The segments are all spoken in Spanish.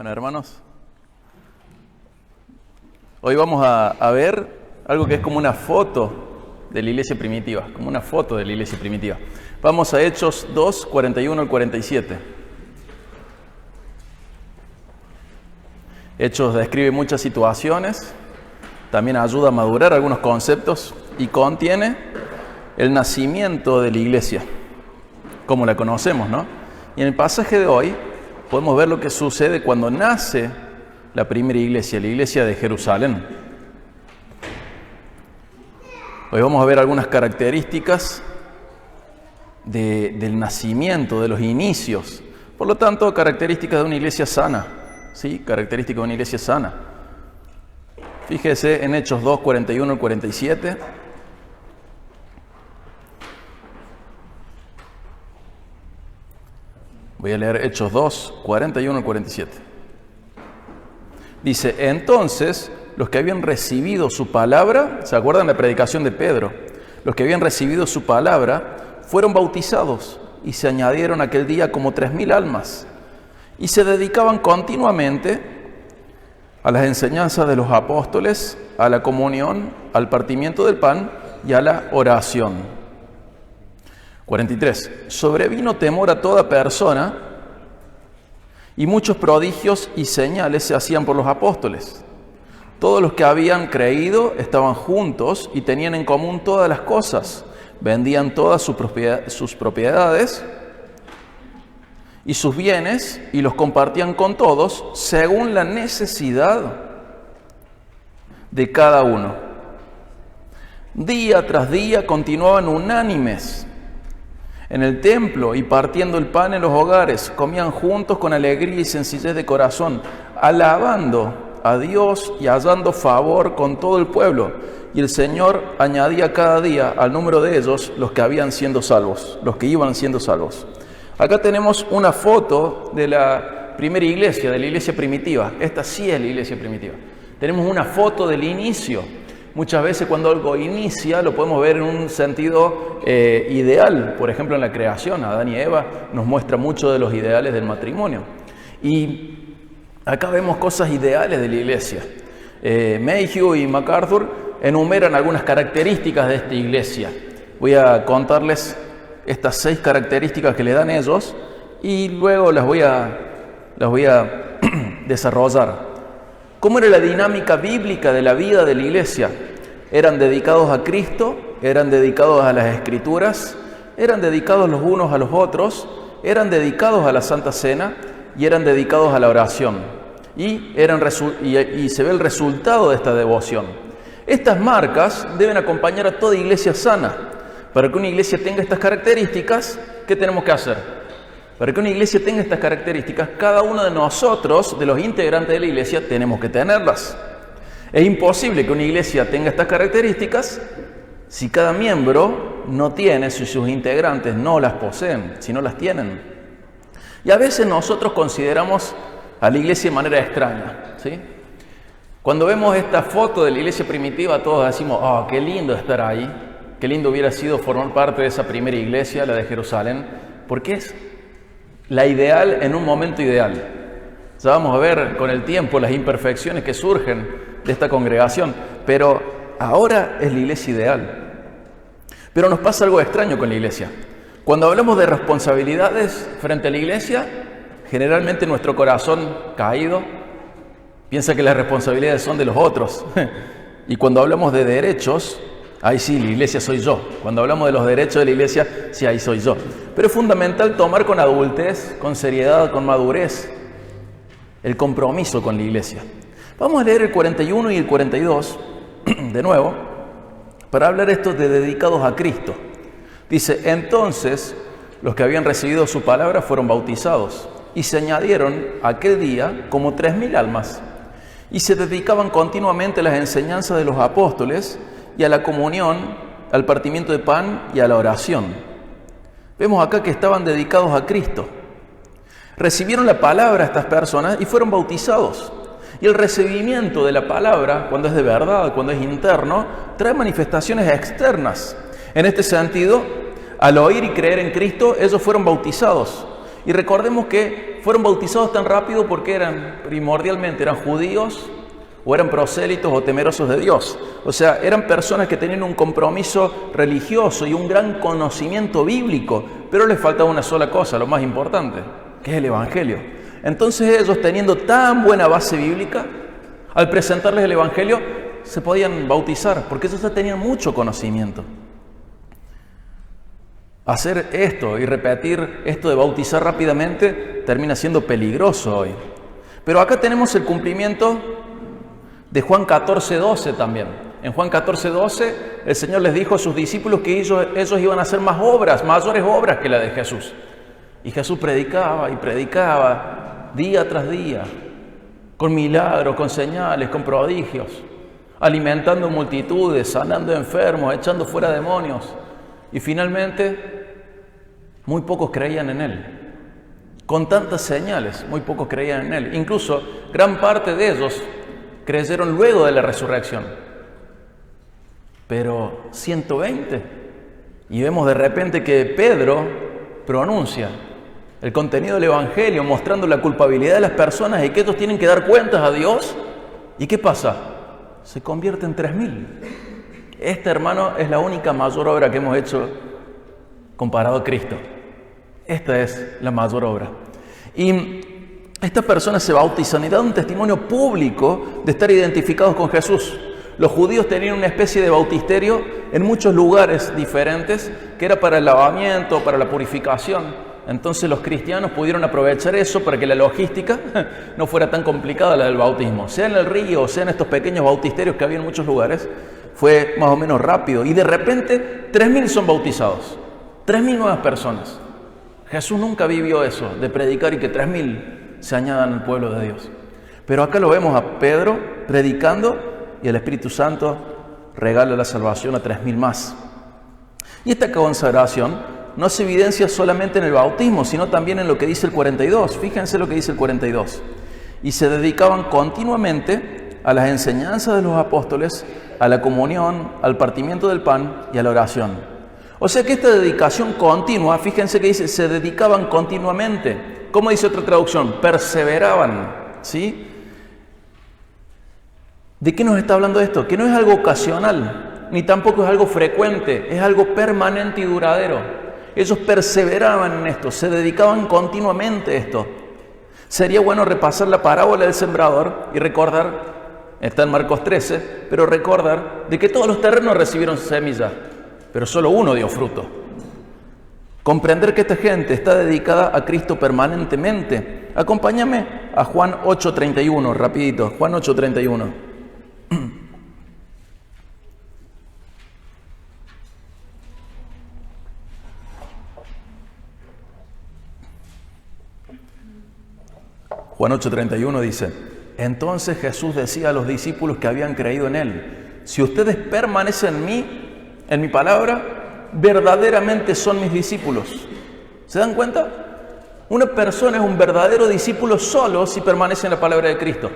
Bueno, hermanos, hoy vamos a ver algo que es como una foto de la iglesia primitiva, como una foto de la iglesia primitiva. Vamos a Hechos 2, 41 al 47. Hechos describe muchas situaciones, también ayuda a madurar algunos conceptos y contiene el nacimiento de la iglesia, como la conocemos, ¿no? Y en el pasaje de hoy podemos ver lo que sucede cuando nace la primera iglesia, la iglesia de Jerusalén. Hoy vamos a ver algunas características del nacimiento, de los inicios. Por lo tanto, características de una iglesia sana. ¿Sí? Características de una iglesia sana. Fíjese en Hechos 2, 41 al 47. Voy a leer Hechos 2, 41 al 47. Dice, entonces, los que habían recibido su palabra, ¿se acuerdan la predicación de Pedro? Los que habían recibido su palabra fueron bautizados y se añadieron aquel día como 3,000 almas y se dedicaban continuamente a las enseñanzas de los apóstoles, a la comunión, al partimiento del pan y a la oración. 43. Sobrevino temor a toda persona y muchos prodigios y señales se hacían por los apóstoles. Todos los que habían creído estaban juntos y tenían en común todas las cosas. Vendían todas sus propiedades y sus bienes y los compartían con todos según la necesidad de cada uno. Día tras día continuaban unánimes en el templo y partiendo el pan en los hogares, comían juntos con alegría y sencillez de corazón, alabando a Dios y hallando favor con todo el pueblo. Y el Señor añadía cada día al número de ellos los que iban siendo salvos. Acá tenemos una foto de la primera iglesia, de la iglesia primitiva. Esta sí es la iglesia primitiva. Tenemos una foto del inicio. Muchas veces cuando algo inicia lo podemos ver en un sentido ideal. Por ejemplo, en la creación, Adán y Eva nos muestra mucho de los ideales del matrimonio. Y acá vemos cosas ideales de la iglesia. Mayhew y MacArthur enumeran algunas características de esta iglesia. Voy a contarles estas 6 características que le dan ellos y luego las voy a desarrollar. ¿Cómo era la dinámica bíblica de la vida de la iglesia? Eran dedicados a Cristo, eran dedicados a las Escrituras, eran dedicados los unos a los otros, eran dedicados a la Santa Cena y eran dedicados a la oración. Y se ve el resultado de esta devoción. Estas marcas deben acompañar a toda iglesia sana. Para que una iglesia tenga estas características, ¿qué tenemos que hacer? Para que una iglesia tenga estas características, cada uno de nosotros, de los integrantes de la iglesia, tenemos que tenerlas. Es imposible que una iglesia tenga estas características si cada miembro no tiene, si sus integrantes no las poseen, si no las tienen. Y a veces nosotros consideramos a la iglesia de manera extraña, ¿sí? Cuando vemos esta foto de la iglesia primitiva, todos decimos, oh, qué lindo estar ahí, qué lindo hubiera sido formar parte de esa primera iglesia, la de Jerusalén, porque es la ideal en un momento ideal. Ya vamos a ver con el tiempo las imperfecciones que surgen de esta congregación, pero ahora es la iglesia ideal. Pero nos pasa algo extraño con la iglesia. Cuando hablamos de responsabilidades frente a la iglesia, generalmente nuestro corazón caído piensa que las responsabilidades son de los otros. Y cuando hablamos de derechos, ahí sí, la iglesia soy yo. Cuando hablamos de los derechos de la iglesia, sí, ahí soy yo. Pero es fundamental tomar con adultez, con seriedad, con madurez, el compromiso con la iglesia. Vamos a leer el 41 y el 42, de nuevo, para hablar esto de dedicados a Cristo. Dice, entonces, los que habían recibido su palabra fueron bautizados y se añadieron aquel día como 3,000 almas y se dedicaban continuamente a las enseñanzas de los apóstoles y a la comunión, al partimiento de pan y a la oración. Vemos acá que estaban dedicados a Cristo. Recibieron la palabra estas personas y fueron bautizados. Y el recibimiento de la palabra, cuando es de verdad, cuando es interno, trae manifestaciones externas. En este sentido, al oír y creer en Cristo, ellos fueron bautizados. Y recordemos que fueron bautizados tan rápido porque primordialmente eran judíos o eran prosélitos o temerosos de Dios. O sea, eran personas que tenían un compromiso religioso y un gran conocimiento bíblico, pero les faltaba una sola cosa, lo más importante, que es el Evangelio. Entonces ellos, teniendo tan buena base bíblica, al presentarles el Evangelio, se podían bautizar, porque ellos ya tenían mucho conocimiento. Hacer esto y repetir esto de bautizar rápidamente termina siendo peligroso hoy. Pero acá tenemos el cumplimiento de Juan 14:12 también. En Juan 14:12 el Señor les dijo a sus discípulos que ellos iban a hacer más obras, mayores obras que la de Jesús. Y Jesús predicaba y predicaba día tras día, con milagros, con señales, con prodigios, alimentando multitudes, sanando enfermos, echando fuera demonios. Y finalmente, muy pocos creían en Él. Con tantas señales, muy pocos creían en Él. Incluso gran parte de ellos creyeron luego de la resurrección. Pero 120. Y vemos de repente que Pedro pronuncia el contenido del Evangelio, mostrando la culpabilidad de las personas y que ellos tienen que dar cuentas a Dios. ¿Y qué pasa? Se convierte en 3.000. Esta, hermano, es la única mayor obra que hemos hecho comparado a Cristo. Esta es la mayor obra. Y estas personas se bautizan y dan un testimonio público de estar identificados con Jesús. Los judíos tenían una especie de bautisterio en muchos lugares diferentes, que era para el lavamiento, para la purificación. Entonces los cristianos pudieron aprovechar eso para que la logística no fuera tan complicada la del bautismo. Sea en el río, sea en estos pequeños bautisterios que había en muchos lugares, fue más o menos rápido. Y de repente 3.000 son bautizados. 3.000 nuevas personas. Jesús nunca vivió eso, de predicar y que 3.000 se añadan al pueblo de Dios. Pero acá lo vemos a Pedro predicando y el Espíritu Santo regala la salvación a 3.000 más. Y esta consagración no se evidencia solamente en el bautismo, sino también en lo que dice el 42. Fíjense lo que dice el 42. Y se dedicaban continuamente a las enseñanzas de los apóstoles, a la comunión, al partimiento del pan y a la oración. O sea que esta dedicación continua, fíjense que dice, se dedicaban continuamente. ¿Cómo dice otra traducción? Perseveraban, ¿sí? ¿De qué nos está hablando esto? Que no es algo ocasional, ni tampoco es algo frecuente, es algo permanente y duradero. Ellos perseveraban en esto, se dedicaban continuamente a esto. Sería bueno repasar la parábola del sembrador y recordar, está en Marcos 13, pero recordar de que todos los terrenos recibieron semilla, pero solo uno dio fruto. Comprender que esta gente está dedicada a Cristo permanentemente. Acompáñame a Juan 8:31, rapidito, Juan 8:31. Juan 8:31 dice: entonces Jesús decía a los discípulos que habían creído en Él: si ustedes permanecen en mí, en mi palabra, verdaderamente son mis discípulos. ¿Se dan cuenta? Una persona es un verdadero discípulo solo si permanece en la palabra de Cristo.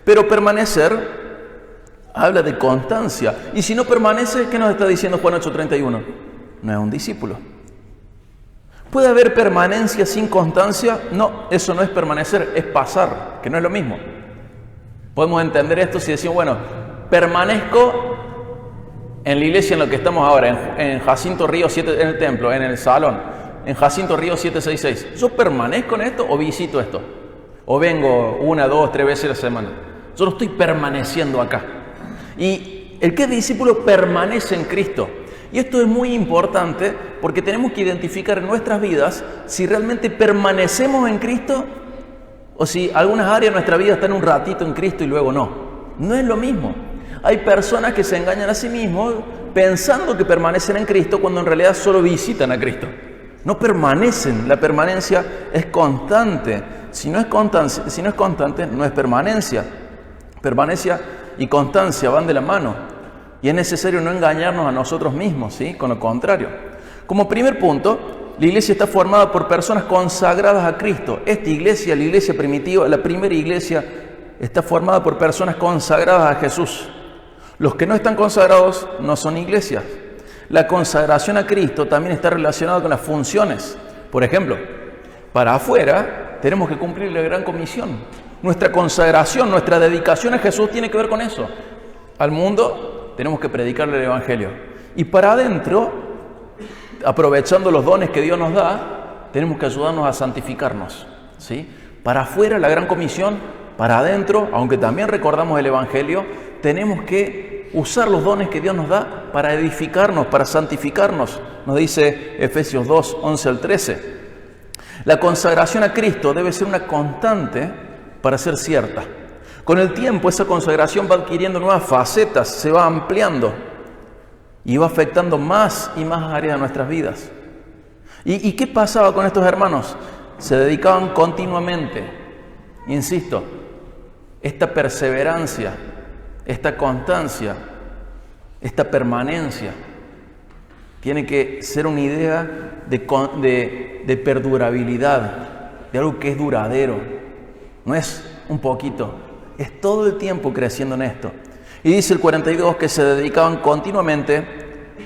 Pero permanecer habla de constancia. Y si no permanece, ¿qué nos está diciendo Juan 8:31? No es un discípulo. ¿Puede haber permanencia sin constancia? No, eso no es permanecer, es pasar, que no es lo mismo. Podemos entender esto si decimos, bueno, permanezco en la iglesia en la que estamos ahora, en Jacinto Río 7, en el templo, en el salón, en Jacinto Río 766. ¿Yo permanezco en esto o visito esto? ¿O vengo 1, 2, 3 veces a la semana? Yo no estoy permaneciendo acá. Y el que es discípulo permanece en Cristo. Y esto es muy importante porque tenemos que identificar en nuestras vidas si realmente permanecemos en Cristo o si algunas áreas de nuestra vida están un ratito en Cristo y luego no. No es lo mismo. Hay personas que se engañan a sí mismos pensando que permanecen en Cristo cuando en realidad solo visitan a Cristo. No permanecen. La permanencia es constante. Si no es constante, no es permanencia. Permanencia y constancia van de la mano. Y es necesario no engañarnos a nosotros mismos, ¿sí? Con lo contrario. Como primer punto, la iglesia está formada por personas consagradas a Cristo. Esta iglesia, la iglesia primitiva, la primera iglesia, está formada por personas consagradas a Jesús. Los que no están consagrados no son iglesias. La consagración a Cristo también está relacionada con las funciones. Por ejemplo, para afuera, tenemos que cumplir la gran comisión. Nuestra consagración, nuestra dedicación a Jesús tiene que ver con eso. Al mundo tenemos que predicarle el Evangelio. Y para adentro, aprovechando los dones que Dios nos da, tenemos que ayudarnos a santificarnos, ¿sí? Para afuera la gran comisión, para adentro, aunque también recordamos el Evangelio, tenemos que usar los dones que Dios nos da para edificarnos, para santificarnos. Nos dice Efesios 2, 11 al 13. La consagración a Cristo debe ser una constante para ser cierta. Con el tiempo esa consagración va adquiriendo nuevas facetas, se va ampliando y va afectando más y más áreas de nuestras vidas. ¿Y qué pasaba con estos hermanos? Se dedicaban continuamente, insisto, esta perseverancia, esta constancia, esta permanencia, tiene que ser una idea de perdurabilidad, de algo que es duradero. No es un poquito, es todo el tiempo creciendo en esto. Y dice el 42 que se dedicaban continuamente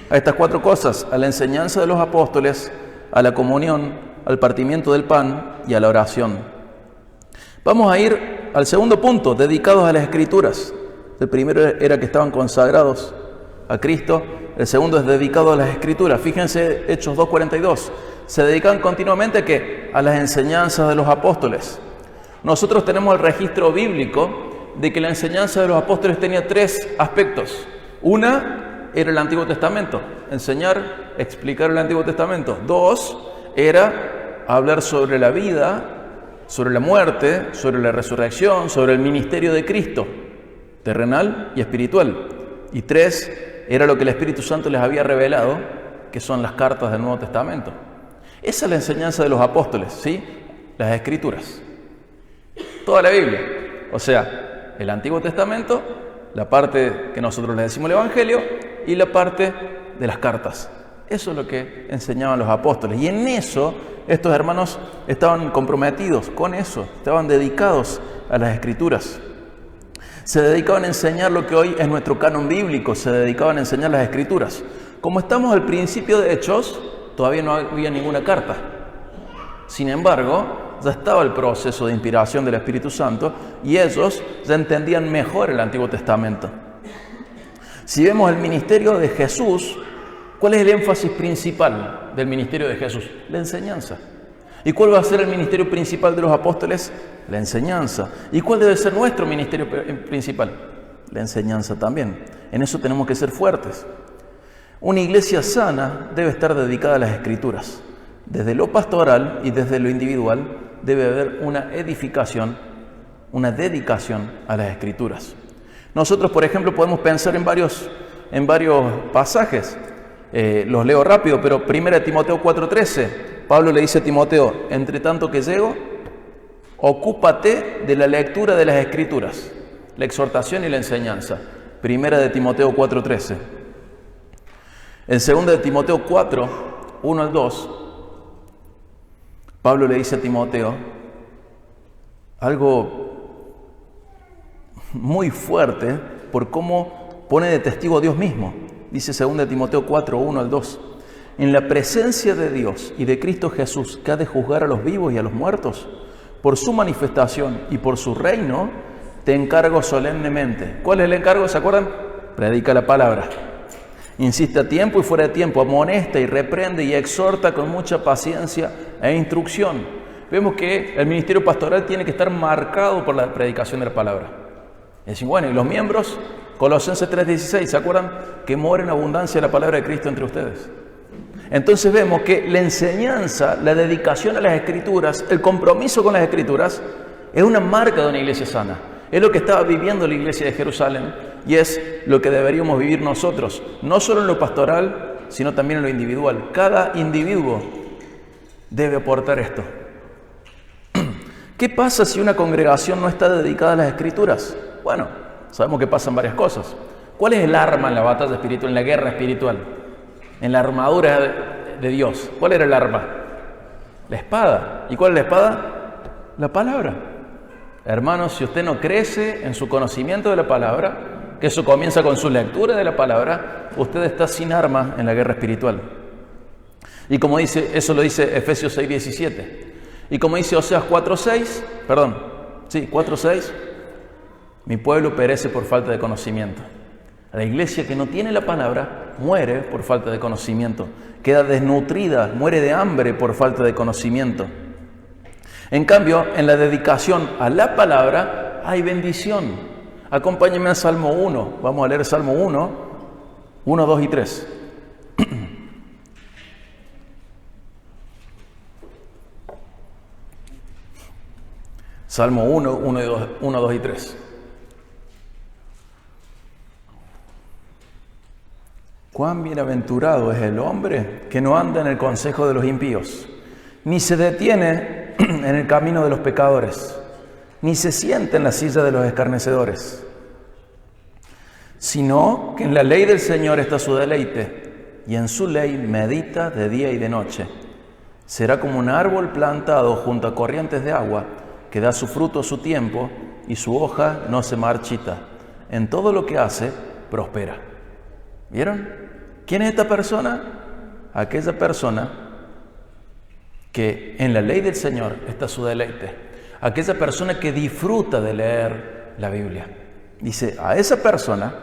a estas 4 cosas: a la enseñanza de los apóstoles, a la comunión, al partimiento del pan y a la oración. Vamos a ir al segundo punto, dedicados a las Escrituras. El primero era que estaban consagrados a Cristo. El segundo es dedicado a las Escrituras. Fíjense Hechos 2:42. Se dedican continuamente ¿a qué? A las enseñanzas de los apóstoles. Nosotros tenemos el registro bíblico de que la enseñanza de los apóstoles tenía 3 aspectos. Una era el Antiguo Testamento, enseñar, explicar el Antiguo Testamento. 2 era hablar sobre la vida, sobre la muerte, sobre la resurrección, sobre el ministerio de Cristo, terrenal y espiritual. Y 3 era lo que el Espíritu Santo les había revelado, que son las cartas del Nuevo Testamento. Esa es la enseñanza de los apóstoles, ¿sí? Las Escrituras. Toda la Biblia. O sea, el Antiguo Testamento, la parte que nosotros le decimos el Evangelio, y la parte de las cartas. Eso es lo que enseñaban los apóstoles. Y en eso, estos hermanos estaban comprometidos con eso, estaban dedicados a las Escrituras. Se dedicaban a enseñar lo que hoy es nuestro canon bíblico, se dedicaban a enseñar las Escrituras. Como estamos al principio de Hechos, todavía no había ninguna carta. Sin embargo, ya estaba el proceso de inspiración del Espíritu Santo y ellos ya entendían mejor el Antiguo Testamento. Si vemos el ministerio de Jesús, ¿cuál es el énfasis principal del ministerio de Jesús? La enseñanza. ¿Y cuál va a ser el ministerio principal de los apóstoles? La enseñanza. ¿Y cuál debe ser nuestro ministerio principal? La enseñanza también. En eso tenemos que ser fuertes. Una iglesia sana debe estar dedicada a las Escrituras. Desde lo pastoral y desde lo individual debe haber una edificación, una dedicación a las Escrituras. Nosotros, por ejemplo, podemos pensar en varios pasajes. Los leo rápido, pero 1 Timoteo 4:13. Pablo le dice a Timoteo: entre tanto que llego, ocúpate de la lectura de las Escrituras, la exhortación y la enseñanza. 1 Timoteo 4:13. En 2 Timoteo 4, 1 al 2, Pablo le dice a Timoteo algo muy fuerte por cómo pone de testigo a Dios mismo. Dice 2 Timoteo 4, 1 al 2. En la presencia de Dios y de Cristo Jesús, que ha de juzgar a los vivos y a los muertos, por su manifestación y por su reino, te encargo solemnemente. ¿Cuál es el encargo? ¿Se acuerdan? Predica la palabra. Insiste a tiempo y fuera de tiempo, amonesta y reprende y exhorta con mucha paciencia e instrucción. Vemos que el ministerio pastoral tiene que estar marcado por la predicación de la palabra. Es decir, bueno, y los miembros, Colosenses 3:16, ¿se acuerdan? Que mora en abundancia la palabra de Cristo entre ustedes. Entonces vemos que la enseñanza, la dedicación a las Escrituras, el compromiso con las Escrituras, es una marca de una iglesia sana. Es lo que estaba viviendo la iglesia de Jerusalén y es lo que deberíamos vivir nosotros, no solo en lo pastoral, sino también en lo individual. Cada individuo debe aportar esto. ¿Qué pasa si una congregación no está dedicada a las Escrituras? Bueno, sabemos que pasan varias cosas. ¿Cuál es el arma en la batalla espiritual, en la guerra espiritual? En la armadura de Dios. ¿Cuál era el arma? La espada. ¿Y cuál es la espada? La palabra. Hermanos, si usted no crece en su conocimiento de la palabra, que eso comienza con su lectura de la palabra, usted está sin arma en la guerra espiritual. Y como dice, eso lo dice Efesios 6:17. Y como dice Oseas 4:6, mi pueblo perece por falta de conocimiento. La iglesia que no tiene la palabra muere por falta de conocimiento, queda desnutrida, muere de hambre por falta de conocimiento. En cambio, en la dedicación a la palabra hay bendición. Acompáñenme al Salmo 1. Vamos a leer Salmo 1, 2 y 3. Salmo 1, 2 y 3. Cuán bienaventurado es el hombre que no anda en el consejo de los impíos, ni se detiene en el camino de los pecadores, ni se sienta en la silla de los escarnecedores, sino que en la ley del Señor está su deleite, y en su ley medita de día y de noche. Será como un árbol plantado junto a corrientes de agua, que da su fruto a su tiempo, y su hoja no se marchita. En todo lo que hace, prospera. ¿Vieron? ¿Quién es esta persona? Aquella persona que en la ley del Señor está su deleite. Aquella persona que disfruta de leer la Biblia. Dice, a esa persona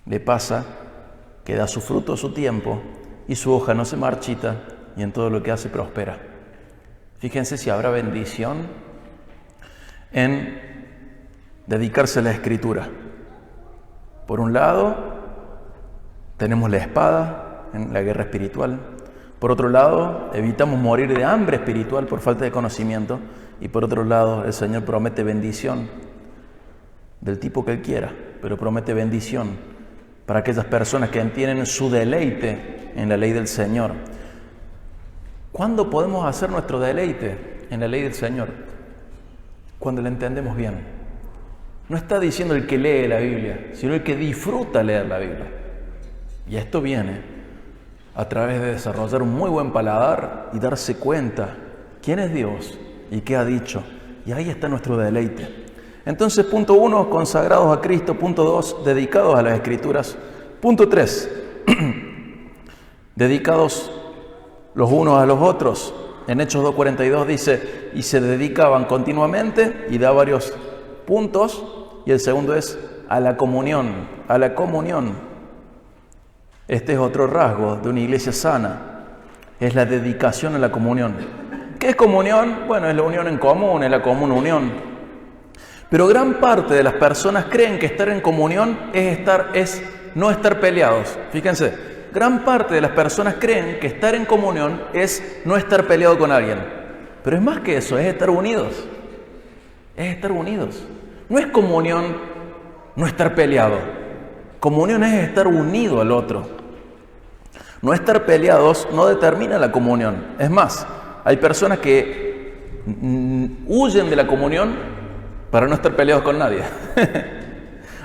le pasa que da su fruto a su tiempo y su hoja no se marchita y en todo lo que hace prospera. Fíjense si habrá bendición en dedicarse a la Escritura. Por un lado, tenemos la espada en la guerra espiritual. Por otro lado, evitamos morir de hambre espiritual por falta de conocimiento. Y por otro lado, el Señor promete bendición del tipo que Él quiera, pero promete bendición para aquellas personas que tienen su deleite en la ley del Señor. ¿Cuándo podemos hacer nuestro deleite en la ley del Señor? Cuando la entendemos bien. No está diciendo el que lee la Biblia, sino el que disfruta leer la Biblia. Y esto viene a través de desarrollar un muy buen paladar y darse cuenta quién es Dios y qué ha dicho. Y ahí está nuestro deleite. Entonces, punto 1, consagrados a Cristo. Punto 2, dedicados a las Escrituras. Punto 3, dedicados los unos a los otros. En Hechos 2:42 dice, y se dedicaban continuamente, y da varios puntos, y el segundo es a la comunión, a la comunión. Este es otro rasgo de una iglesia sana, es la dedicación a la comunión. ¿Qué es comunión? Bueno, es la unión en común, es la común unión. Pero gran parte de las personas creen que estar en comunión es no estar peleados. Fíjense. Gran parte de las personas creen que estar en comunión es no estar peleado con alguien. Pero es más que eso, es estar unidos. Es estar unidos. No es comunión no estar peleado. Comunión es estar unido al otro. No estar peleados no determina la comunión. Es más, hay personas que huyen de la comunión para no estar peleados con nadie.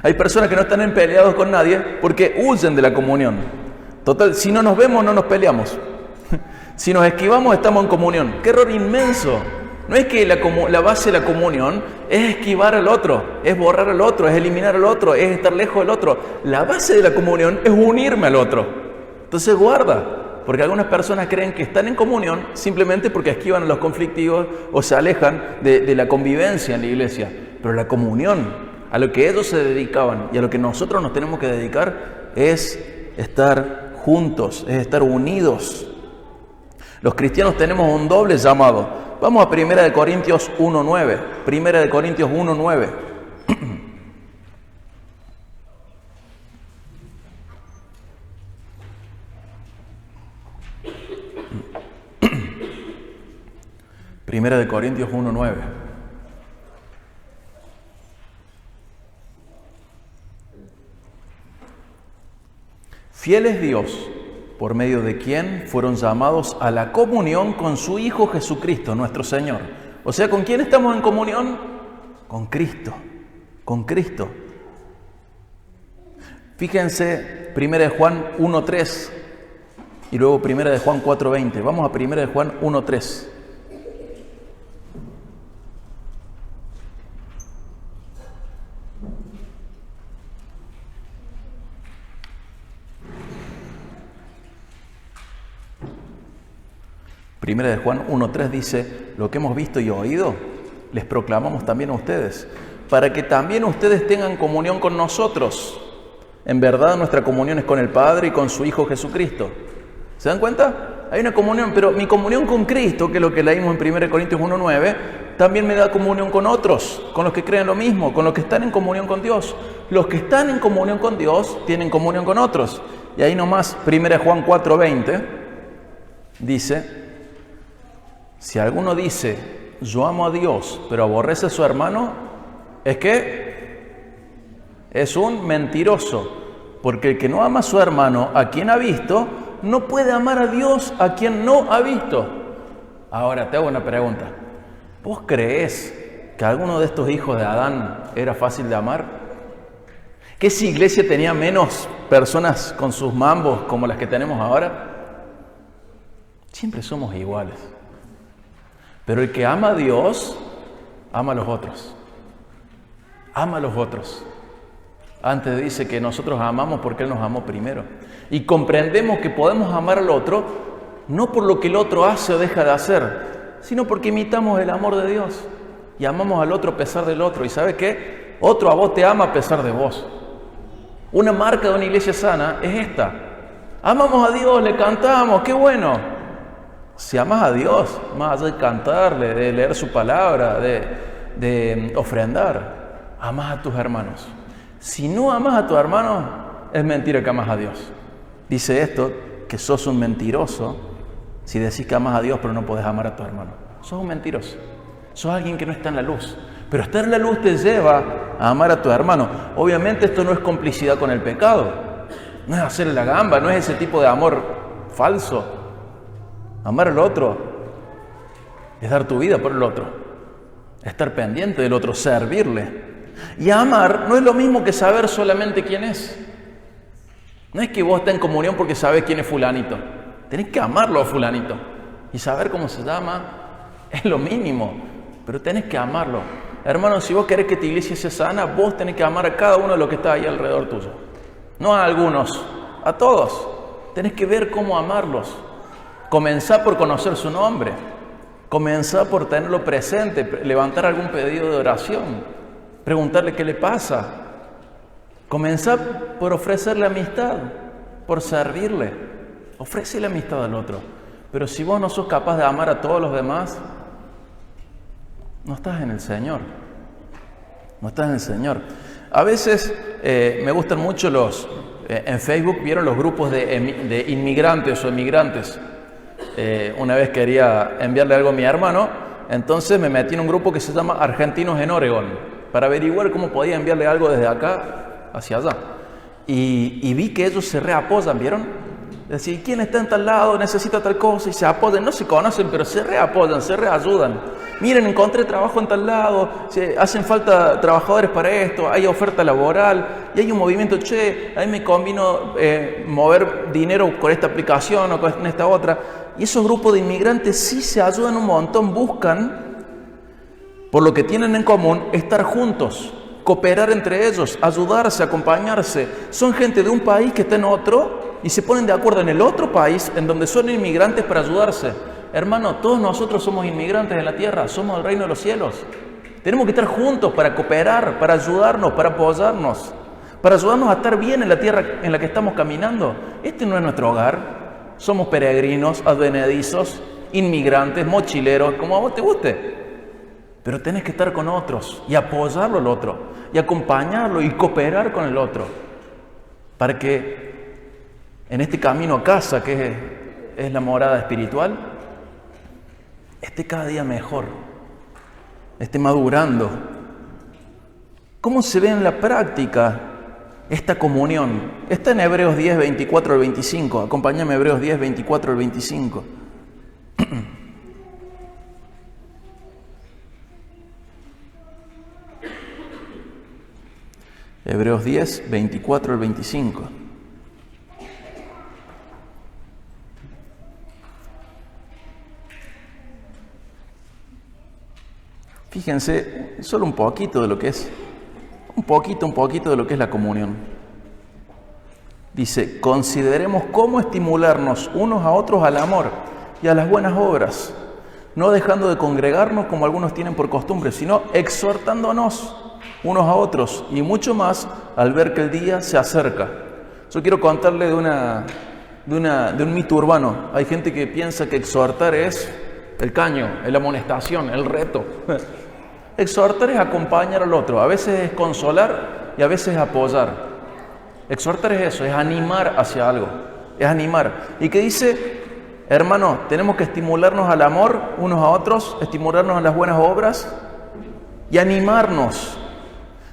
Hay personas que no están peleados con nadie porque huyen de la comunión. Total, si no nos vemos, no nos peleamos. Si nos esquivamos, estamos en comunión. ¡Qué error inmenso! No es que la base de la comunión es esquivar al otro, es borrar al otro, es eliminar al otro, es estar lejos del otro. La base de la comunión es unirme al otro. Entonces guarda, porque algunas personas creen que están en comunión simplemente porque esquivan a los conflictivos o se alejan de la convivencia en la iglesia. Pero la comunión, a lo que ellos se dedicaban y a lo que nosotros nos tenemos que dedicar, es estar juntos, es estar unidos. Los cristianos tenemos un doble llamado. Vamos a 1 Corintios 1:9. 1 Corintios 1:9. Primera de Corintios 1:9. Fiel es Dios, por medio de quien fueron llamados a la comunión con su Hijo Jesucristo, nuestro Señor. O sea, ¿con quién estamos en comunión? Con Cristo, con Cristo. Fíjense, 1 de Juan 1:3 y luego 1 de Juan 4:20. Vamos a 1 de Juan 1:3. Primera de Juan 1:3 dice, lo que hemos visto y oído, les proclamamos también a ustedes, para que también ustedes tengan comunión con nosotros. En verdad, nuestra comunión es con el Padre y con su Hijo Jesucristo. ¿Se dan cuenta? Hay una comunión, pero mi comunión con Cristo, que es lo que leímos en 1 Corintios 1:9, también me da comunión con otros, con los que creen lo mismo, con los que están en comunión con Dios. Los que están en comunión con Dios tienen comunión con otros. Y ahí nomás, 1 Juan 4:20, dice, si alguno dice, yo amo a Dios, pero aborrece a su hermano, ¿es qué? Es un mentiroso. Porque el que no ama a su hermano, a quien ha visto, no puede amar a Dios a quien no ha visto. Ahora te hago una pregunta. ¿Vos creés que alguno de estos hijos de Adán era fácil de amar? ¿Que esa iglesia tenía menos personas con sus mambos como las que tenemos ahora? Siempre somos iguales. Pero el que ama a Dios, ama a los otros. Ama a los otros. Antes dice que nosotros amamos porque Él nos amó primero. Y comprendemos que podemos amar al otro, no por lo que el otro hace o deja de hacer, sino porque imitamos el amor de Dios. Y amamos al otro a pesar del otro. ¿Y sabes qué? Otro a vos te ama a pesar de vos. Una marca de una iglesia sana es esta. Amamos a Dios, le cantamos, qué bueno. Si amas a Dios, más allá de cantarle, de leer su palabra, de ofrendar, amas a tus hermanos. Si no amas a tu hermano, es mentira que amas a Dios. Dice esto, que sos un mentiroso si decís que amas a Dios pero no podés amar a tu hermano. Sos un mentiroso. Sos alguien que no está en la luz. Pero estar en la luz te lleva a amar a tu hermano. Obviamente esto no es complicidad con el pecado. No es hacerle la gamba, no es ese tipo de amor falso. Amar al otro es dar tu vida por el otro. Estar pendiente del otro, servirle. Y amar no es lo mismo que saber solamente quién es. No es que vos estés en comunión porque sabés quién es fulanito. Tenés que amarlo a fulanito. Y saber cómo se llama es lo mínimo. Pero tenés que amarlo. Hermano, si vos querés que tu iglesia sea sana, vos tenés que amar a cada uno de los que está ahí alrededor tuyo. No a algunos, a todos. Tenés que ver cómo amarlos. Comenzá por conocer su nombre. Comenzá por tenerlo presente, levantar algún pedido de oración, preguntarle qué le pasa. Comenzá por ofrecerle amistad, por servirle. Ofrécele amistad al otro. Pero si vos no sos capaz de amar a todos los demás, no estás en el Señor. No estás en el Señor. A veces me gustan mucho en Facebook, ¿vieron los grupos de inmigrantes o emigrantes? Una vez quería enviarle algo a mi hermano, entonces me metí en un grupo que se llama Argentinos en Oregón, para averiguar cómo podía enviarle algo desde acá hacia allá. Y vi que ellos se reapoyan, ¿vieron? Decir, ¿quién está en tal lado? Necesita tal cosa, y se apoyan, no se conocen, pero se reapoyan, se reayudan. Miren, encontré trabajo en tal lado, hacen falta trabajadores para esto, hay oferta laboral, y hay un movimiento, a mí me convino mover dinero con esta aplicación o con esta otra. Y esos grupos de inmigrantes sí se ayudan un montón, buscan, por lo que tienen en común, estar juntos, cooperar entre ellos, ayudarse, acompañarse. Son gente de un país que está en otro y se ponen de acuerdo en el otro país en donde son inmigrantes para ayudarse. Hermano, todos nosotros somos inmigrantes en la tierra, somos el reino de los cielos. Tenemos que estar juntos para cooperar, para ayudarnos, para apoyarnos, para ayudarnos a estar bien en la tierra en la que estamos caminando. Este no es nuestro hogar. Somos peregrinos, advenedizos, inmigrantes, mochileros, como a vos te guste. Pero tenés que estar con otros y apoyarlo al otro, y acompañarlo y cooperar con el otro, para que en este camino a casa, que es la morada espiritual, esté cada día mejor, esté madurando. ¿Cómo se ve en la práctica esta comunión? Está en Hebreos 10, 24 al 25. Acompáñame, Hebreos 10, 24 al 25. Hebreos 10, 24 al 25. Fíjense, solo un poquito de lo que es, un poquito de lo que es la comunión. Dice, consideremos cómo estimularnos unos a otros al amor y a las buenas obras, no dejando de congregarnos como algunos tienen por costumbre, sino exhortándonos unos a otros, y mucho más al ver que el día se acerca. Yo quiero contarle de un mito urbano. Hay gente que piensa que exhortar es el caño, es la amonestación, el reto. Exhortar es acompañar al otro, a veces es consolar y a veces es apoyar. Exhortar es eso, es animar hacia algo, es animar. ¿Y qué dice? Hermano, tenemos que estimularnos al amor unos a otros, estimularnos a las buenas obras y animarnos.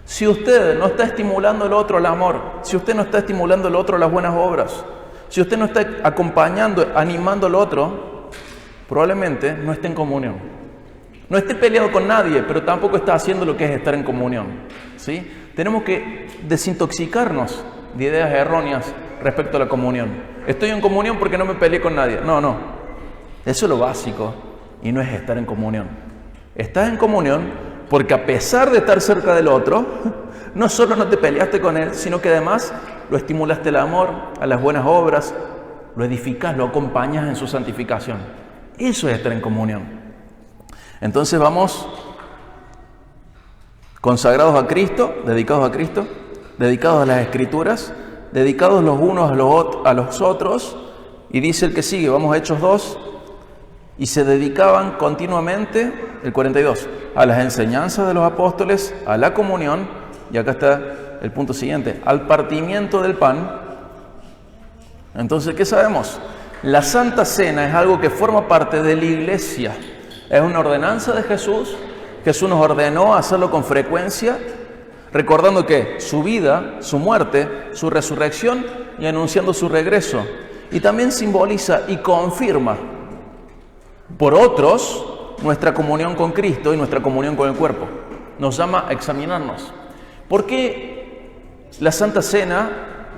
Si usted no está estimulando al otro al amor, si usted no está estimulando al otro a las buenas obras, si usted no está acompañando, animando al otro, probablemente no esté en comunión. No esté peleado con nadie, pero tampoco está haciendo lo que es estar en comunión, ¿sí? Tenemos que desintoxicarnos de ideas erróneas respecto a la comunión. Estoy en comunión porque no me peleé con nadie. No. Eso es lo básico y no es estar en comunión. Estás en comunión porque a pesar de estar cerca del otro, no solo no te peleaste con él, sino que además lo estimulaste al amor, a las buenas obras, lo edificas, lo acompañas en su santificación. Eso es estar en comunión. Entonces vamos consagrados a Cristo, dedicados a las Escrituras, dedicados los unos a los otros, y dice el que sigue, vamos a Hechos 2, y se dedicaban continuamente, el 42, a las enseñanzas de los apóstoles, a la comunión, y acá está el punto siguiente, al partimiento del pan. Entonces, ¿qué sabemos? La Santa Cena es algo que forma parte de la Iglesia, es una ordenanza de Jesús. Jesús nos ordenó hacerlo con frecuencia, recordando que su vida, su muerte, su resurrección y anunciando su regreso. Y también simboliza y confirma por otros nuestra comunión con Cristo y nuestra comunión con el cuerpo. Nos llama a examinarnos. ¿Por qué la Santa Cena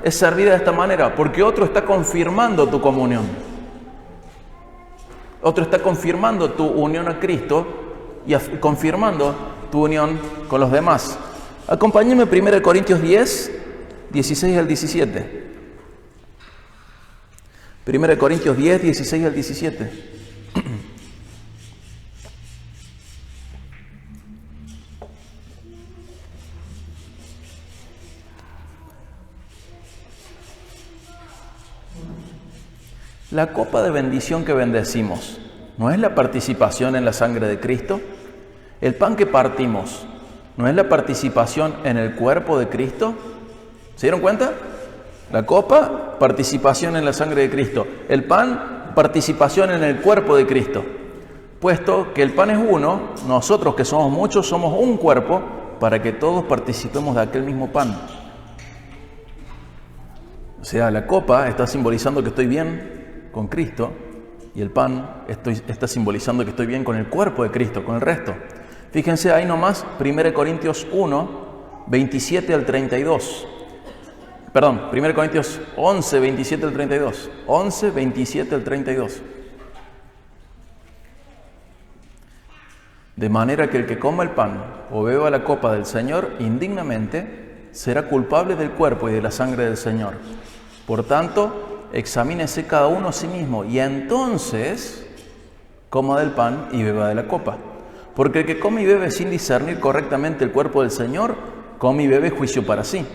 es servida de esta manera? Porque otro está confirmando tu comunión. Otro está confirmando tu unión a Cristo y confirmando tu unión con los demás. Acompáñenme a 1 Corintios 10, 16 al 17. 1 Corintios 10, 16 al 17. La copa de bendición que bendecimos, ¿no es la participación en la sangre de Cristo? El pan que partimos, ¿no es la participación en el cuerpo de Cristo? ¿Se dieron cuenta? La copa, participación en la sangre de Cristo. El pan, participación en el cuerpo de Cristo. Puesto que el pan es uno, nosotros que somos muchos somos un cuerpo para que todos participemos de aquel mismo pan. O sea, la copa está simbolizando que estoy bien con Cristo y el pan está simbolizando que estoy bien con el cuerpo de Cristo, con el resto. Fíjense ahí nomás, 1 Corintios 1, 27 al 32. Perdón, 1 Corintios 11, 27 al 32. 11, 27 al 32. De manera que el que coma el pan o beba la copa del Señor indignamente será culpable del cuerpo y de la sangre del Señor. Por tanto, examínese cada uno a sí mismo y entonces coma del pan y beba de la copa. Porque el que come y bebe sin discernir correctamente el cuerpo del Señor, come y bebe juicio para sí.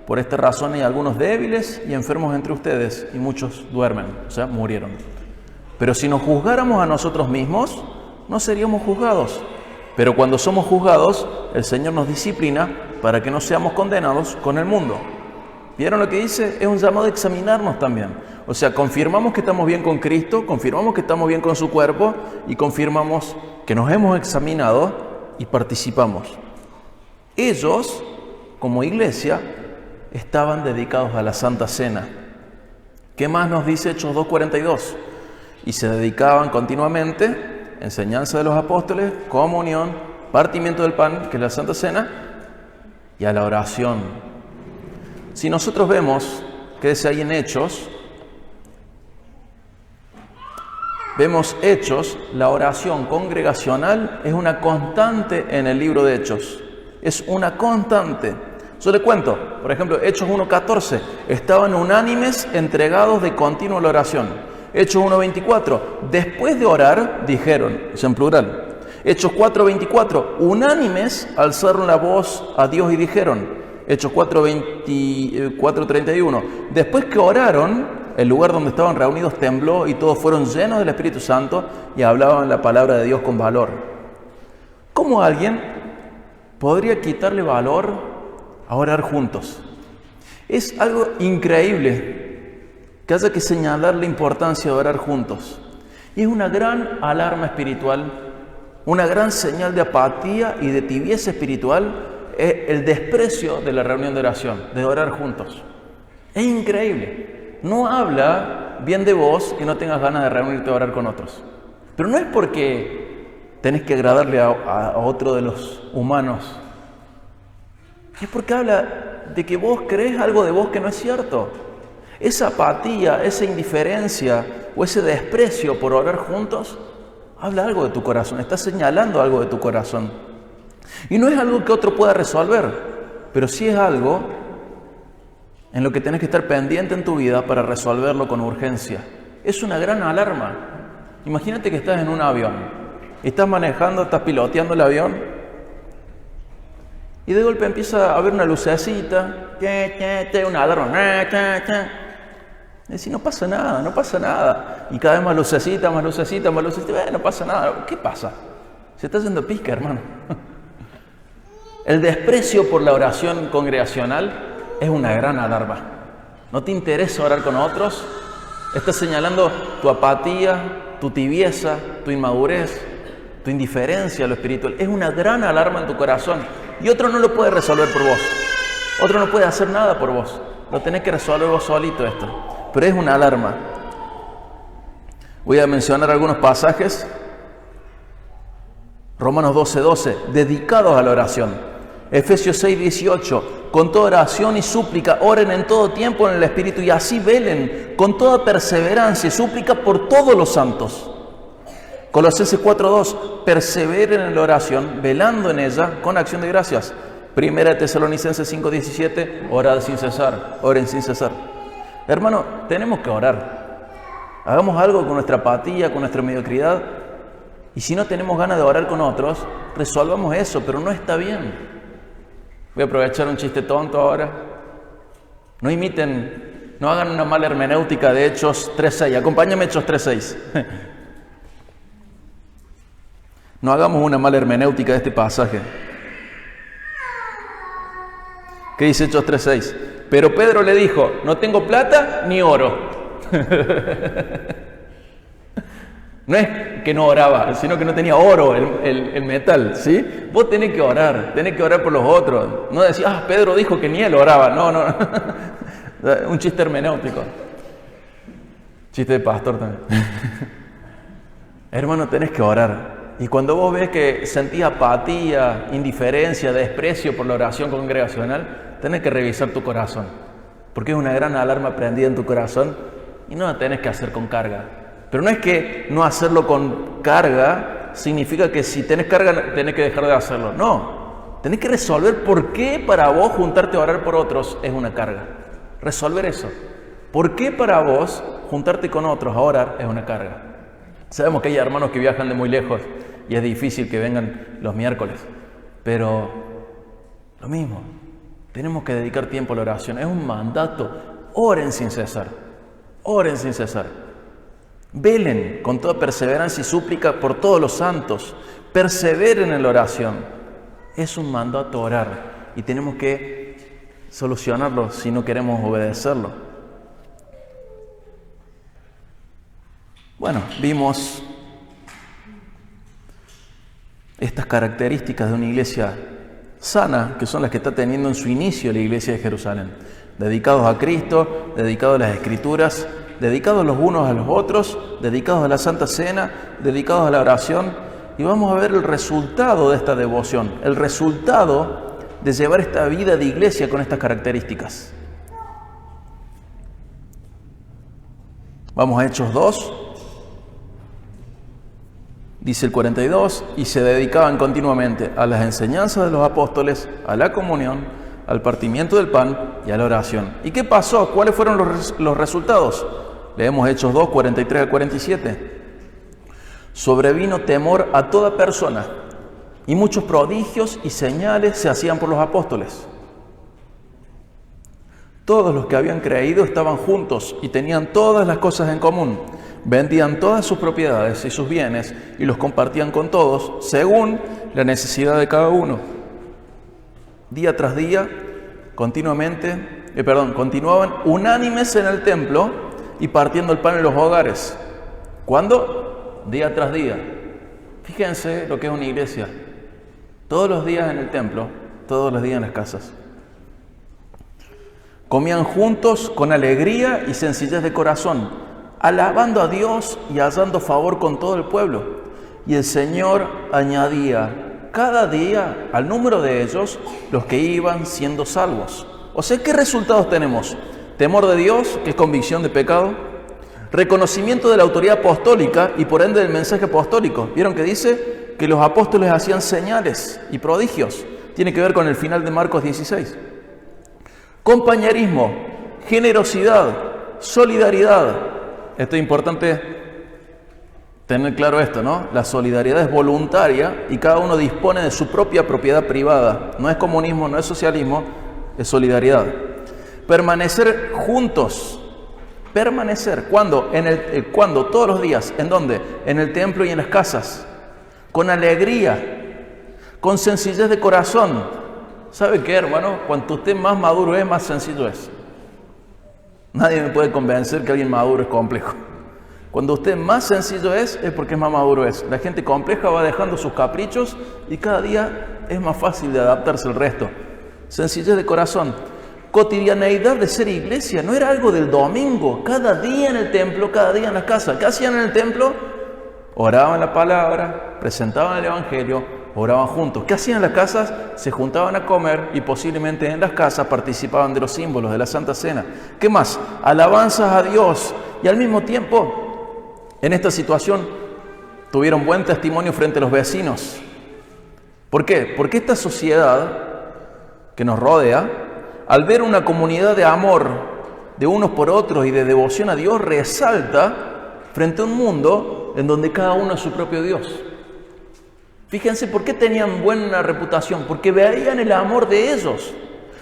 Por esta razón hay algunos débiles y enfermos entre ustedes, y muchos duermen, o sea, murieron. Pero si nos juzgáramos a nosotros mismos, no seríamos juzgados. Pero cuando somos juzgados, el Señor nos disciplina para que no seamos condenados con el mundo. ¿Vieron lo que dice? Es un llamado a examinarnos también. O sea, confirmamos que estamos bien con Cristo, confirmamos que estamos bien con su cuerpo y confirmamos que nos hemos examinado y participamos. Ellos, como iglesia, estaban dedicados a la Santa Cena. ¿Qué más nos dice Hechos 2:42? Y se dedicaban continuamente, enseñanza de los apóstoles, comunión, partimiento del pan, que es la Santa Cena, y a la oración. Si nosotros vemos, quédese ahí en Hechos, vemos Hechos, la oración congregacional es una constante en el libro de Hechos. Es una constante. Yo le cuento, por ejemplo, Hechos 1:14, estaban unánimes, entregados de continuo a la oración. Hechos 1:24, después de orar, dijeron, es en plural. Hechos 4:24, unánimes alzaron la voz a Dios y dijeron. Hechos 4:31, después que oraron, el lugar donde estaban reunidos tembló y todos fueron llenos del Espíritu Santo y hablaban la palabra de Dios con valor. ¿Cómo alguien podría quitarle valor a orar juntos? Es algo increíble que haya que señalar la importancia de orar juntos. Y es una gran alarma espiritual, una gran señal de apatía y de tibieza espiritual, el desprecio de la reunión de oración, de orar juntos. Es increíble. No habla bien de vos que no tengas ganas de reunirte a orar con otros. Pero no es porque tenés que agradarle a otro de los humanos. Es porque habla de que vos crees algo de vos que no es cierto. Esa apatía, esa indiferencia o ese desprecio por orar juntos, habla algo de tu corazón, está señalando algo de tu corazón. Y no es algo que otro pueda resolver, pero sí es algo en lo que tenés que estar pendiente en tu vida para resolverlo con urgencia. Es una gran alarma. Imagínate que estás en un avión, estás manejando, estás piloteando el avión y de golpe empieza a haber una lucecita, una alarma, y decís, no pasa nada, no pasa nada. Y cada vez más lucecita, no pasa nada. ¿Qué pasa? Se está haciendo pizca, hermano. El desprecio por la oración congregacional es una gran alarma. No te interesa orar con otros, estás señalando tu apatía, tu tibieza, tu inmadurez, tu indiferencia a lo espiritual. Es una gran alarma en tu corazón y otro no lo puede resolver por vos. Otro no puede hacer nada por vos. Lo tenés que resolver vos solito esto. Pero es una alarma. Voy a mencionar algunos pasajes. Romanos 12:12, dedicados a la oración. Efesios 6:18, con toda oración y súplica, oren en todo tiempo en el Espíritu y así velen con toda perseverancia y súplica por todos los santos. Colosenses 4:2, perseveren en la oración, velando en ella con acción de gracias. Primera Tesalonicenses 5:17, orad sin cesar, oren sin cesar. Hermano, tenemos que orar. Hagamos algo con nuestra apatía, con nuestra mediocridad. Y si no tenemos ganas de orar con otros, resolvamos eso, pero no está bien. Voy a aprovechar un chiste tonto ahora. No imiten, no hagan una mala hermenéutica de Hechos 3:6. Acompáñame a Hechos 3:6. No hagamos una mala hermenéutica de este pasaje. ¿Qué dice Hechos 3:6? Pero Pedro le dijo, no tengo plata ni oro. No es que no oraba, sino que no tenía oro, el metal, ¿sí? Vos tenés que orar por los otros. No decís, Pedro dijo que ni él oraba. No. Un chiste hermenéutico. Chiste de pastor también. Hermano, tenés que orar. Y cuando vos ves que sentís apatía, indiferencia, desprecio por la oración congregacional, tenés que revisar tu corazón, porque es una gran alarma prendida en tu corazón y no la tenés que hacer con carga. Pero no es que no hacerlo con carga significa que si tenés carga tenés que dejar de hacerlo. No, tenés que resolver por qué para vos juntarte a orar por otros es una carga. Resolver eso. ¿Por qué para vos juntarte con otros a orar es una carga? Sabemos que hay hermanos que viajan de muy lejos y es difícil que vengan los miércoles, pero lo mismo. Tenemos que dedicar tiempo a la oración. Es un mandato. Oren sin cesar. Oren sin cesar. Velen con toda perseverancia y súplica por todos los santos. Perseveren en la oración. Es un mandato orar. Y tenemos que solucionarlo si no queremos obedecerlo. Bueno, vimos estas características de una iglesia sana, que son las que está teniendo en su inicio la iglesia de Jerusalén. Dedicados a Cristo, dedicados a las Escrituras, dedicados los unos a los otros, dedicados a la Santa Cena, dedicados a la oración. Y vamos a ver el resultado de esta devoción, el resultado de llevar esta vida de iglesia con estas características. Vamos a Hechos 2. Dice el 42, y se dedicaban continuamente a las enseñanzas de los apóstoles, a la comunión, al partimiento del pan y a la oración. ¿Y qué pasó? ¿Cuáles fueron los resultados? Leemos Hechos 2, 43 a 47. Sobrevino temor a toda persona, y muchos prodigios y señales se hacían por los apóstoles. Todos los que habían creído estaban juntos y tenían todas las cosas en común. Vendían todas sus propiedades y sus bienes y los compartían con todos, según la necesidad de cada uno. Día tras día, continuaban unánimes en el templo y partiendo el pan en los hogares. ¿Cuándo? Día tras día. Fíjense lo que es una iglesia. Todos los días en el templo, todos los días en las casas. Comían juntos con alegría y sencillez de corazón, alabando a Dios y hallando favor con todo el pueblo. Y el Señor añadía cada día al número de ellos los que iban siendo salvos. O sea, ¿qué resultados tenemos? Temor de Dios, que es convicción de pecado. Reconocimiento de la autoridad apostólica y por ende del mensaje apostólico. ¿Vieron que dice que los apóstoles hacían señales y prodigios? Tiene que ver con el final de Marcos 16. Compañerismo, generosidad, solidaridad. Esto es importante tener claro esto, ¿no? La solidaridad es voluntaria y cada uno dispone de su propia propiedad privada. No es comunismo, no es socialismo, es solidaridad. Permanecer juntos. Permanecer. ¿Cuándo? ¿Cuándo? Todos los días. ¿En dónde? En el templo y en las casas. Con alegría, con sencillez de corazón. ¿Sabe qué, hermano? Cuanto usted más maduro es, más sencillo es. Nadie me puede convencer que alguien maduro es complejo. Cuando usted más sencillo es porque más maduro es. La gente compleja va dejando sus caprichos y cada día es más fácil de adaptarse al resto. Sencillez de corazón. Cotidianeidad de ser iglesia. No era algo del domingo. Cada día en el templo, cada día en la casa. ¿Qué hacían en el templo? Oraban la palabra, presentaban el evangelio, oraban juntos. ¿Qué hacían en las casas? Se juntaban a comer y posiblemente en las casas participaban de los símbolos de la Santa Cena. ¿Qué más? Alabanzas a Dios. Y al mismo tiempo, en esta situación, tuvieron buen testimonio frente a los vecinos. ¿Por qué? Porque esta sociedad que nos rodea, al ver una comunidad de amor de unos por otros y de devoción a Dios, resalta frente a un mundo en donde cada uno es su propio Dios. Fíjense por qué tenían buena reputación, porque veían el amor de ellos,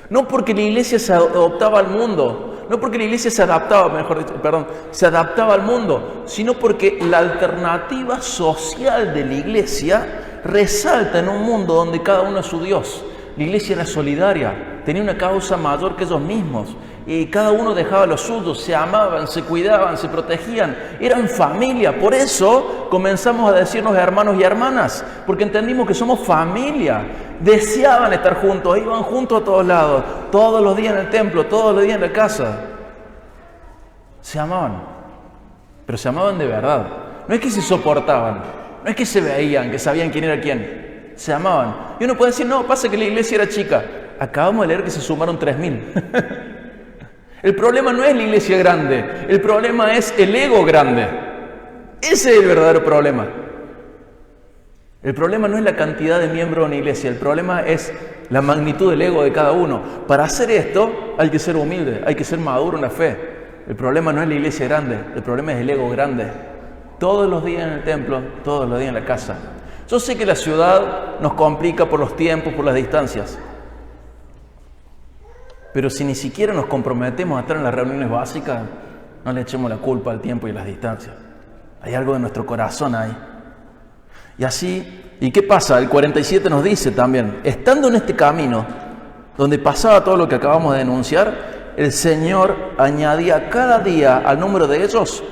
no porque la iglesia se adaptaba al mundo, no porque la iglesia se adaptaba al mundo, sino porque la alternativa social de la iglesia resalta en un mundo donde cada uno es su Dios. La iglesia era solidaria, tenía una causa mayor que ellos mismos. Y cada uno dejaba lo suyo, se amaban, se cuidaban, se protegían, eran familia. Por eso comenzamos a decirnos hermanos y hermanas, porque entendimos que somos familia. Deseaban estar juntos, iban juntos a todos lados, todos los días en el templo, todos los días en la casa. Se amaban, pero se amaban de verdad. No es que se soportaban, no es que se veían, que sabían quién era quién. Se amaban. Y uno puede decir, no, pasa que la iglesia era chica. Acabamos de leer que se sumaron 3.000. El problema no es la iglesia grande, el problema es el ego grande. Ese es el verdadero problema. El problema no es la cantidad de miembros de una iglesia, el problema es la magnitud del ego de cada uno. Para hacer esto hay que ser humilde, hay que ser maduro en la fe. El problema no es la iglesia grande, el problema es el ego grande. Todos los días en el templo, todos los días en la casa. Yo sé que la ciudad nos complica por los tiempos, por las distancias. Pero si ni siquiera nos comprometemos a estar en las reuniones básicas, no le echemos la culpa al tiempo y a las distancias. Hay algo de nuestro corazón ahí. Y así, ¿y qué pasa? El 47 nos dice también, estando en este camino, donde pasaba todo lo que acabamos de denunciar, el Señor añadía cada día al número de ellos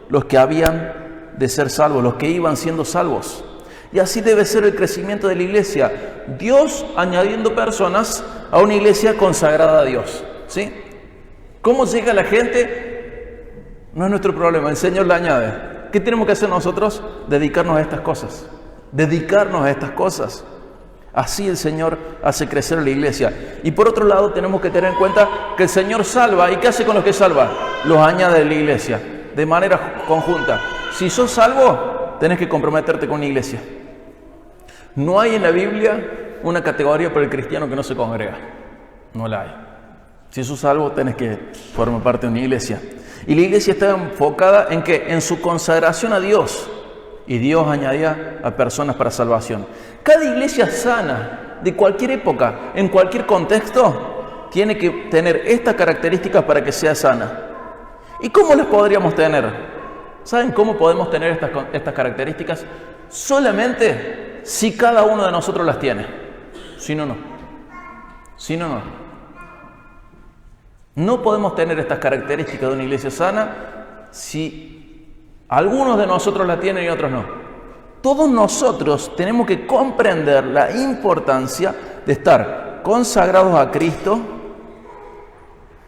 los que habían de ser salvos, los que iban siendo salvos. Y así debe ser el crecimiento de la iglesia. Dios añadiendo personas a una iglesia consagrada a Dios. ¿Sí? ¿Cómo llega la gente? No es nuestro problema, el Señor la añade. ¿Qué tenemos que hacer nosotros? Dedicarnos a estas cosas. Dedicarnos a estas cosas. Así el Señor hace crecer la iglesia. Y por otro lado tenemos que tener en cuenta que el Señor salva. ¿Y qué hace con los que salva? Los añade a la iglesia, de manera conjunta. Si sos salvo, tenés que comprometerte con una iglesia. No hay en la Biblia una categoría para el cristiano que no se congrega. No la hay. Si sos salvo, tenés que formar parte de una iglesia. Y la iglesia estaba enfocada en ¿qué? En su consagración a Dios. Y Dios añadía a personas para salvación. Cada iglesia sana, de cualquier época, en cualquier contexto, tiene que tener estas características para que sea sana. ¿Y cómo las podríamos tener? ¿Saben cómo podemos tener estas características? Solamente si cada uno de nosotros las tiene. Si no, no. Si no, no. No podemos tener estas características de una iglesia sana si algunos de nosotros las tienen y otros no. Todos nosotros tenemos que comprender la importancia de estar consagrados a Cristo,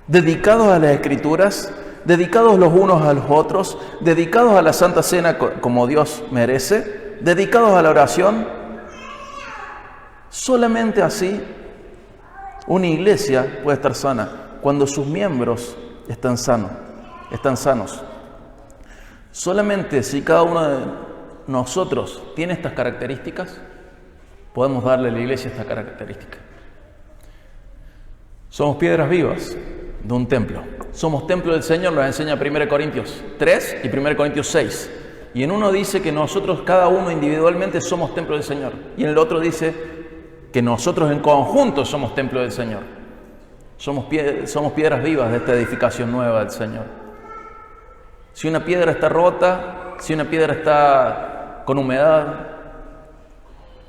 dedicados a las Escrituras, dedicados los unos a los otros, dedicados a la Santa Cena como Dios merece, dedicados a la oración. Solamente así una iglesia puede estar sana, cuando sus miembros están sanos. Solamente si cada uno de nosotros tiene estas características, podemos darle a la iglesia esta característica. Somos piedras vivas de un templo. Somos templo del Señor, nos enseña 1 Corintios 3 y 1 Corintios 6. Y en uno dice que nosotros, cada uno individualmente, somos templo del Señor. Y en el otro dice que nosotros en conjunto somos templo del Señor. Somos piedras vivas de esta edificación nueva del Señor. Si una piedra está rota, si una piedra está con humedad,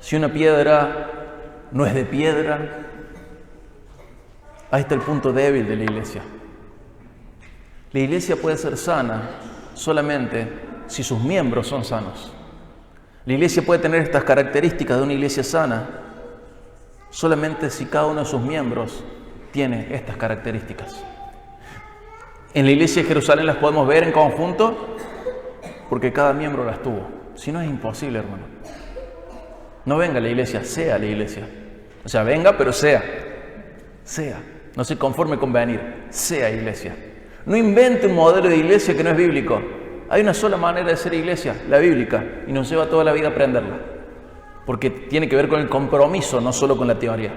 si una piedra no es de piedra, ahí está el punto débil de la iglesia. La iglesia puede ser sana solamente si sus miembros son sanos. La iglesia puede tener estas características de una iglesia sana solamente si cada uno de sus miembros tiene estas características. En la iglesia de Jerusalén las podemos ver en conjunto porque cada miembro las tuvo. Si no, es imposible, hermano. No venga a la iglesia, sea la iglesia. O sea, venga, pero sea. No se conforme con venir, sea iglesia. No invente un modelo de iglesia que no es bíblico. Hay una sola manera de ser iglesia, la bíblica, y nos lleva toda la vida a aprenderla. Porque tiene que ver con el compromiso, no solo con la teoría.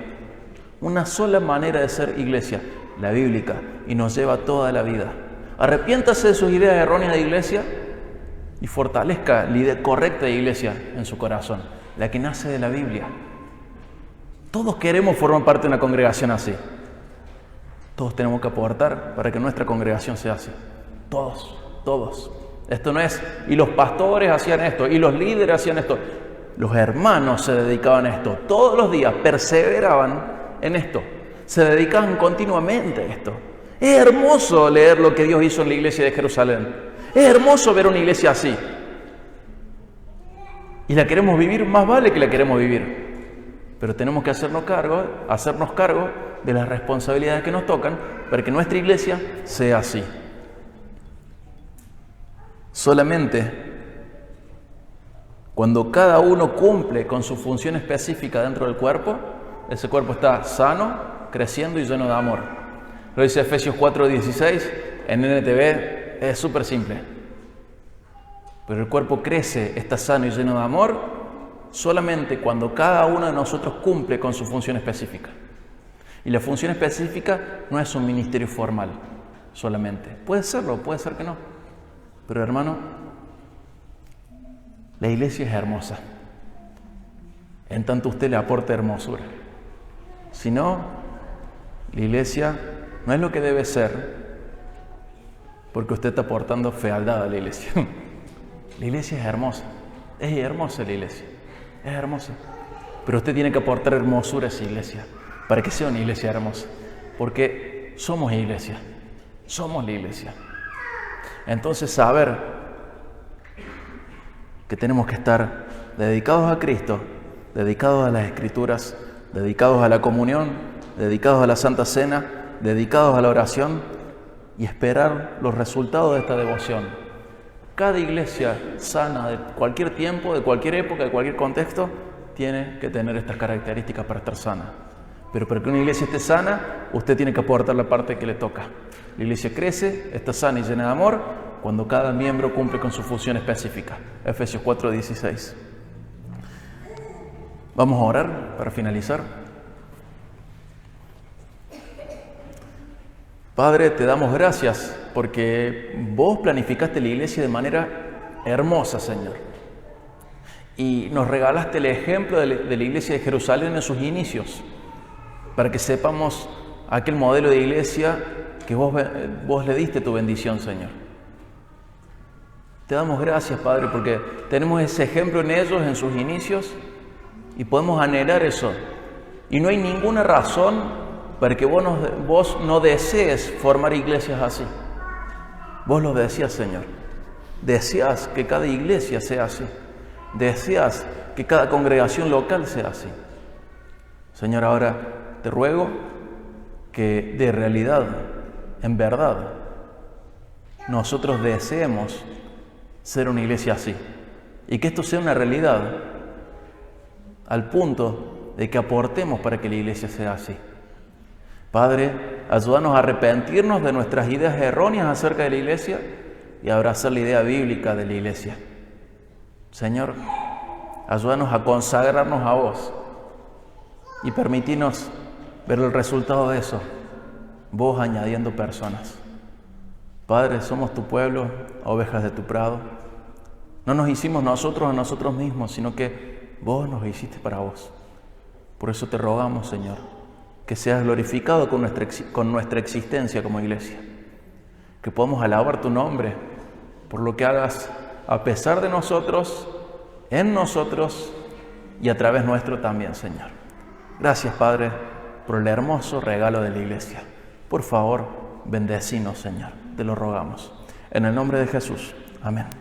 Una sola manera de ser iglesia, la bíblica, y nos lleva toda la vida. Arrepiéntase de sus ideas erróneas de iglesia y fortalezca la idea correcta de iglesia en su corazón, la que nace de la Biblia. Todos queremos formar parte de una congregación así. Todos tenemos que aportar para que nuestra congregación sea así. Todos. Esto no es, y los pastores hacían esto, y los líderes hacían esto. Los hermanos se dedicaban a esto. Todos los días perseveraban en esto. Se dedicaban continuamente a esto. Es hermoso leer lo que Dios hizo en la iglesia de Jerusalén. Es hermoso ver una iglesia así. Y la queremos vivir, más vale que la queremos vivir. Pero tenemos que hacernos cargo de las responsabilidades que nos tocan para que nuestra iglesia sea así. Solamente cuando cada uno cumple con su función específica dentro del cuerpo, ese cuerpo está sano, creciendo y lleno de amor. Lo dice Efesios 4:16, en NTV es súper simple. Pero el cuerpo crece, está sano y lleno de amor solamente cuando cada uno de nosotros cumple con su función específica. Y la función específica no es un ministerio formal solamente. Puede serlo, puede ser que no. Pero hermano, la iglesia es hermosa. En tanto usted le aporta hermosura. Si no, la iglesia no es lo que debe ser porque usted está aportando fealdad a la iglesia. La iglesia es hermosa la iglesia, es hermosa. Pero usted tiene que aportar hermosura a esa iglesia para que sea una iglesia hermosa. Porque somos iglesia, somos la iglesia. Entonces saber que tenemos que estar dedicados a Cristo, dedicados a las Escrituras, dedicados a la comunión, dedicados a la Santa Cena, dedicados a la oración y esperar los resultados de esta devoción. Cada iglesia sana de cualquier tiempo, de cualquier época, de cualquier contexto, tiene que tener estas características para estar sana. Pero para que una iglesia esté sana, usted tiene que aportar la parte que le toca. La iglesia crece, está sana y llena de amor cuando cada miembro cumple con su función específica. Efesios 4:16. Vamos a orar para finalizar. Padre, te damos gracias porque vos planificaste la iglesia de manera hermosa, Señor. Y nos regalaste el ejemplo de la iglesia de Jerusalén en sus inicios, para que sepamos aquel modelo de iglesia que vos le diste tu bendición, Señor. Te damos gracias, Padre, porque tenemos ese ejemplo en ellos, en sus inicios, y podemos anhelar eso. Y no hay ninguna razón para que vos no desees formar iglesias así. Vos lo deseas, Señor. Deseas que cada iglesia sea así. Deseas que cada congregación local sea así. Señor, ahora te ruego que de realidad, en verdad, nosotros deseemos ser una iglesia así. Y que esto sea una realidad al punto de que aportemos para que la iglesia sea así. Padre, ayúdanos a arrepentirnos de nuestras ideas erróneas acerca de la iglesia y a abrazar la idea bíblica de la iglesia. Señor, ayúdanos a consagrarnos a vos y permitirnos ver el resultado de eso, vos añadiendo personas. Padre, somos tu pueblo, ovejas de tu prado. No nos hicimos nosotros a nosotros mismos, sino que vos nos hiciste para vos. Por eso te rogamos, Señor, que seas glorificado con nuestra existencia como iglesia. Que podamos alabar tu nombre por lo que hagas a pesar de nosotros, en nosotros y a través nuestro también, Señor. Gracias, Padre, por el hermoso regalo de la iglesia. Por favor, bendecinos, Señor, te lo rogamos. En el nombre de Jesús. Amén.